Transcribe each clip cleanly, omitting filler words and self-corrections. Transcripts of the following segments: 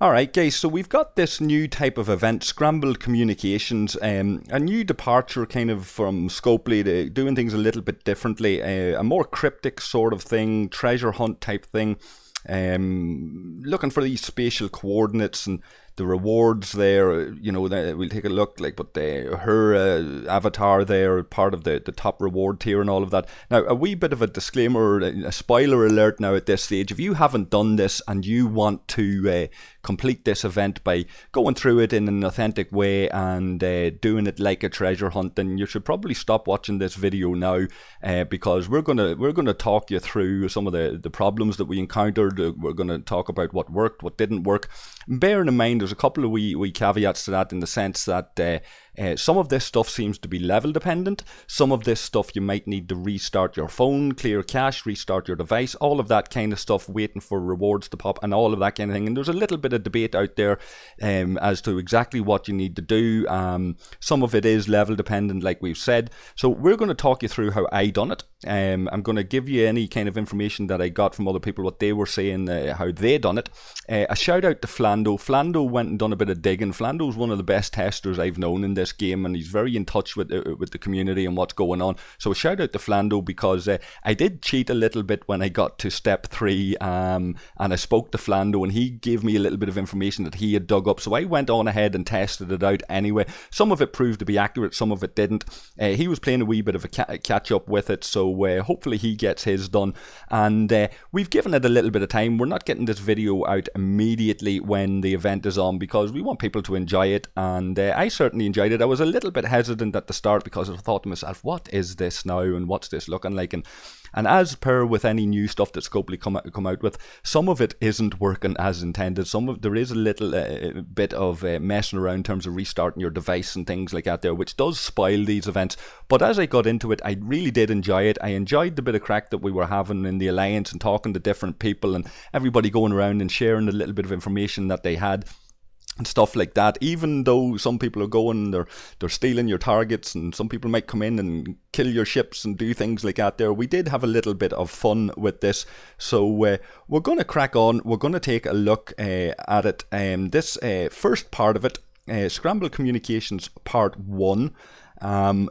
Alright guys, so we've got this new type of event, Scrambled Communications, a new departure kind of from Scopely to doing things a little bit differently, a more cryptic sort of thing, treasure hunt type thing, looking for these spatial coordinates and the rewards there, you know, we'll take a look, like, but her avatar there, part of the top reward tier and all of that. Now, a wee bit of a disclaimer, a spoiler alert now at this stage. If you haven't done this and you want to complete this event by going through it in an authentic way and doing it like a treasure hunt, then you should probably stop watching this video now, because we're gonna talk you through some of the problems that we encountered. We're gonna talk about what worked, what didn't work. Bearing in mind, there's a couple of wee caveats to that, in the sense that some of this stuff seems to be level dependent. Some of this stuff you might need to restart your phone, clear cache, restart your device, all of that kind of stuff, waiting for rewards to pop and all of that kind of thing. And there's a little bit of debate out there as to exactly what you need to do. Some of it is level dependent, like we've said. So we're going to talk you through how I done it. I'm going to give you any kind of information that I got from other people, what they were saying, how they done it. A shout out to Flando. Flando went and done a bit of digging. Flando's one of the best testers I've known in this game, and he's very in touch with the community and what's going on. So a shout out to Flando, because I did cheat a little bit when I got to step 3, and I spoke to Flando and he gave me a little bit of information that he had dug up. So I went on ahead and tested it out anyway. Some of it proved to be accurate, some of it didn't. He was playing a wee bit of a catch up with it, so hopefully he gets his done. And we've given it a little bit of time. We're not getting this video out immediately when the event is on, because we want people to enjoy it, and I certainly enjoyed it. I was a little bit hesitant at the start, because I thought to myself, what is this now and what's this looking like? And as per with any new stuff that Scopely come out with, some of it isn't working as intended. There is a little bit of messing around in terms of restarting your device and things like that there, which does spoil these events. But as I got into it, I really did enjoy it. I enjoyed the bit of crack that we were having in the Alliance and talking to different people and everybody going around and sharing a little bit of information that they had and stuff like that. Even though some people are going, they're stealing your targets, and some people might come in and kill your ships and do things like that there, we did have a little bit of fun with this. So we're going to crack on. We're going to take a look at it. This first part of it, Scrambled Communications Part 1.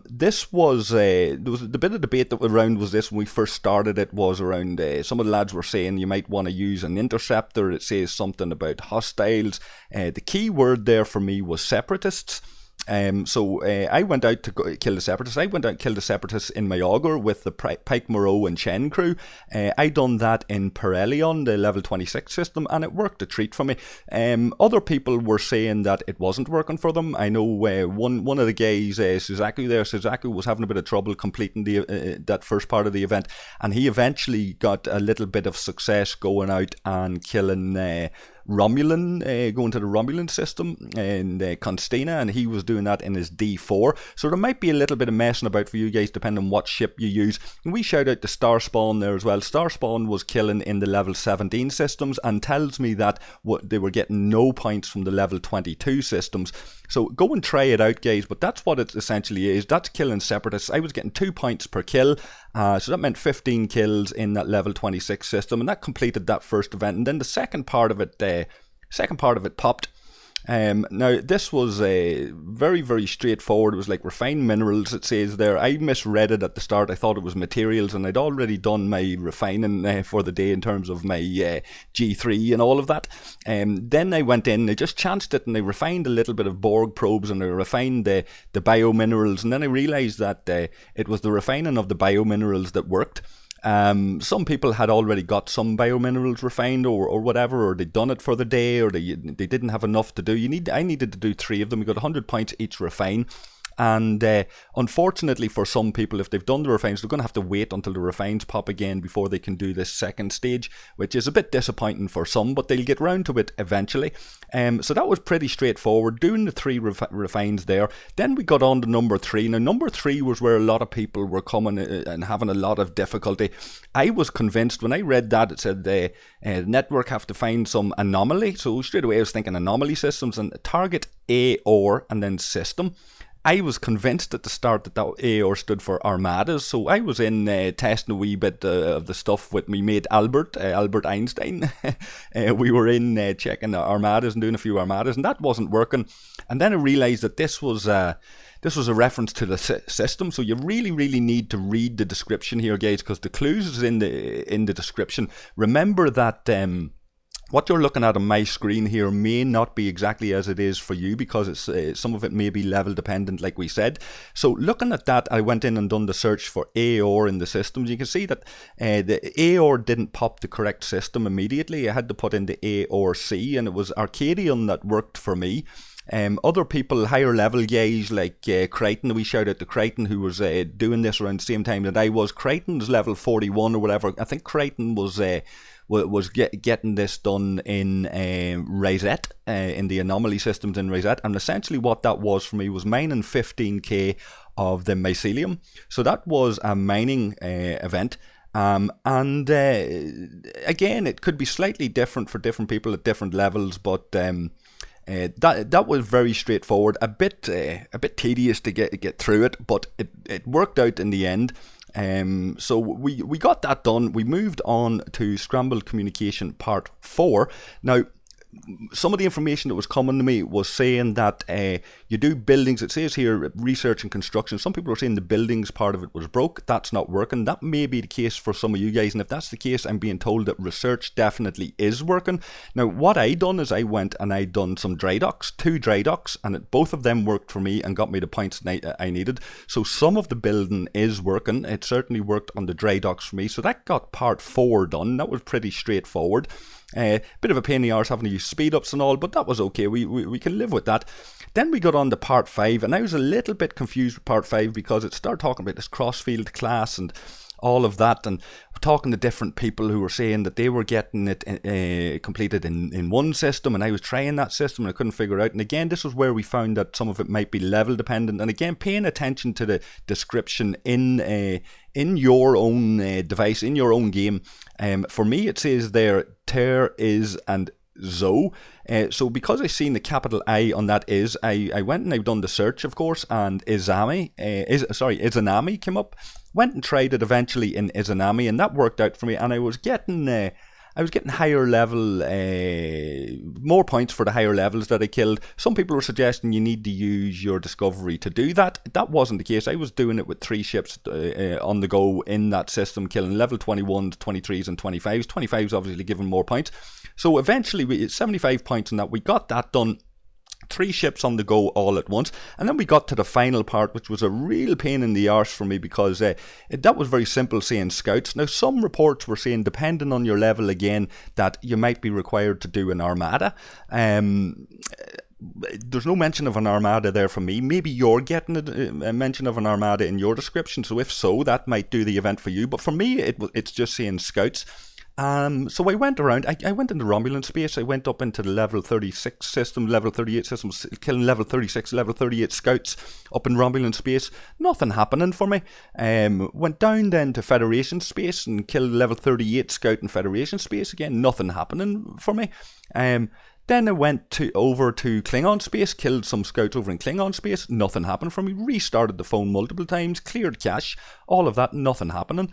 This was there was the bit of debate that around was this when we first started. It was around some of the lads were saying you might want to use an interceptor. It says something about hostiles. The key word there for me was separatists. So I went out to kill the Separatists. I went out and killed the Separatists in my auger with the Pike, Moreau and Chen crew. I done that in Perelion, the level 26 system, and it worked a treat for me. Other people were saying that it wasn't working for them. I know one of the guys, Suzaku was having a bit of trouble completing that first part of the event, and he eventually got a little bit of success going out and killing Romulan, going to the Romulan system in Constina, and he was doing that in his D4. So there might be a little bit of messing about for you guys depending on what ship you use. And we shout out to Starspawn there as well. Starspawn was killing in the level 17 systems and tells me that they were getting no points from the level 22 systems. So go and try it out, guys, but that's what it essentially is. That's killing Separatists. I was getting 2 points per kill, so that meant 15 kills in that level 26 system, and that completed that first event. And then the second part of it popped. Now this was very, very straightforward. It was like refined minerals, it says there. I misread it at the start. I thought it was materials, and I'd already done my refining for the day in terms of my G3 and all of that. Then I went in, I just chanced it, and I refined a little bit of Borg probes, and I refined the biominerals, and then I realised that it was the refining of the biominerals that worked. Some people had already got some biominerals refined or whatever, or they'd done it for the day, or they didn't have enough to do. I needed to do 3 of them. We got 100 points each refine. And unfortunately for some people, if they've done the refines, they're going to have to wait until the refines pop again before they can do this second stage, which is a bit disappointing for some, but they'll get round to it eventually. So that was pretty straightforward, doing the 3 refines there. Then we got on to number 3. Now number 3 was where a lot of people were coming and having a lot of difficulty. I was convinced when I read that, it said the network have to find some anomaly. So straight away I was thinking anomaly systems, and target A or and then system. I was convinced at the start that AOR stood for Armadas, so I was in testing a wee bit of the stuff with me mate Albert Einstein. We were in checking the Armadas and doing a few Armadas, and that wasn't working. And then I realised that this was a reference to the system, so you really need to read the description here, guys, because the clues is in the description. Remember that what you're looking at on my screen here may not be exactly as it is for you, because it's some of it may be level dependent, like we said. So looking at that, I went in and done the search for AOR in the systems. You can see that the AOR didn't pop the correct system immediately. I had to put in the AOR-C, and it was Arcadium that worked for me. Other people, higher level guys like Crichton, we shout out to Crichton, who was doing this around the same time that I was. Crichton's level 41 or whatever. I think Crichton was getting this done in Reset, in the anomaly systems in Reset, and essentially what that was for me was mining 15k of the mycelium. So that was a mining event. Again, it could be slightly different for different people at different levels, but that was very straightforward. A bit tedious to get through it, but it worked out in the end. So we got that done. We moved on to Scrambled Communication Part 4. Now, some of the information that was coming to me was saying that you do buildings. It says here research and construction. Some people are saying the buildings part of it was broke. That's not working. That may be the case for some of you guys, and if that's the case, I'm being told that research definitely is working. Now, what I done is I went and I done some dry docks, 2 dry docks, and both of them worked for me and got me the points I needed. So some of the building is working. It certainly worked on the dry docks for me. So that got part 4 done. That was pretty straightforward. Bit of a pain in the arse having to use speed ups and all, but that was okay. We can live with that. Then we got on to part 5, and I was a little bit confused with part 5 because it started talking about this crossfield class and all of that, and talking to different people who were saying that they were getting it completed in one system, and I was trying that system and I couldn't figure it out. And again, this was where we found that some of it might be level dependent, and again, paying attention to the description in your own device, in your own game. For me, it says there Ter, Is and Zo. So because I seen the capital I on that Is, I went and I've done the search, of course, and Izanami came up. Went and tried it eventually in Izanami, and that worked out for me, and I was getting higher level, more points for the higher levels that I killed. Some people were suggesting you need to use your discovery to do that. That wasn't the case. I was doing it with 3 ships on the go in that system, killing level 21s, 23s and 25s. 25s obviously giving more points. So eventually, we 75 points in that. We got that done. 3 ships on the go all at once, and then we got to the final part, which was a real pain in the arse for me, because that was very simple, saying scouts. Now, some reports were saying, depending on your level again, that you might be required to do an armada. There's no mention of an armada there for me. Maybe you're getting a mention of an armada in your description, so if so, that might do the event for you, but for me, it's just saying scouts. So I went around, I went into Romulan space, I went up into the level 36 system, level 38 systems, killing level 36, level 38 scouts up in Romulan space. Nothing happening for me. Went down then to Federation space and killed level 38 scout in Federation space. Again, nothing happening for me. Then I went over to Klingon space, killed some scouts over in Klingon space, nothing happened for me. Restarted the phone multiple times, cleared cache, all of that, nothing happening.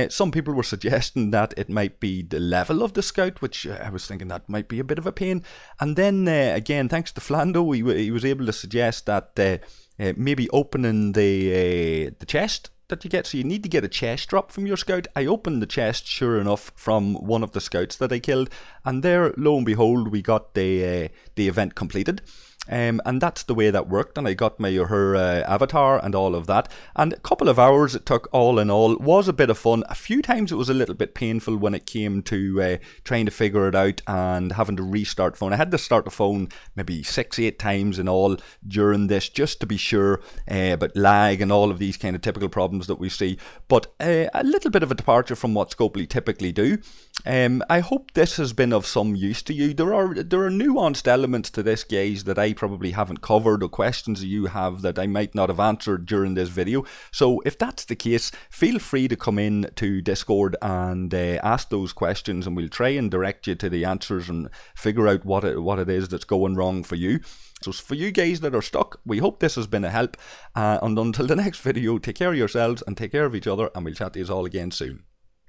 Some people were suggesting that it might be the level of the scout, which I was thinking that might be a bit of a pain. And then again, thanks to Flando, he was able to suggest that maybe opening the chest that you get, so you need to get a chest drop from your scout. I opened the chest, sure enough, from one of the scouts that I killed, and there, lo and behold, we got the event completed. And that's the way that worked, and I got her avatar and all of that, and a couple of hours it took all in all. Was a bit of fun. A few times it was a little bit painful when it came to trying to figure it out and having to restart phone. I had to start the phone maybe 6-8 times in all during this, just to be sure, but lag and all of these kind of typical problems that we see, but a little bit of a departure from what Scopely typically do. I hope this has been of some use to you. There are nuanced elements to this, guys, that I I probably haven't covered, or questions that you have that I might not have answered during this video. So if that's the case, feel free to come in to Discord and ask those questions, and we'll try and direct you to the answers and figure out what it is that's going wrong for you. So for you guys that are stuck, we hope this has been a help, and until the next video, take care of yourselves and take care of each other, and we'll chat to you all again soon.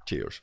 Cheers.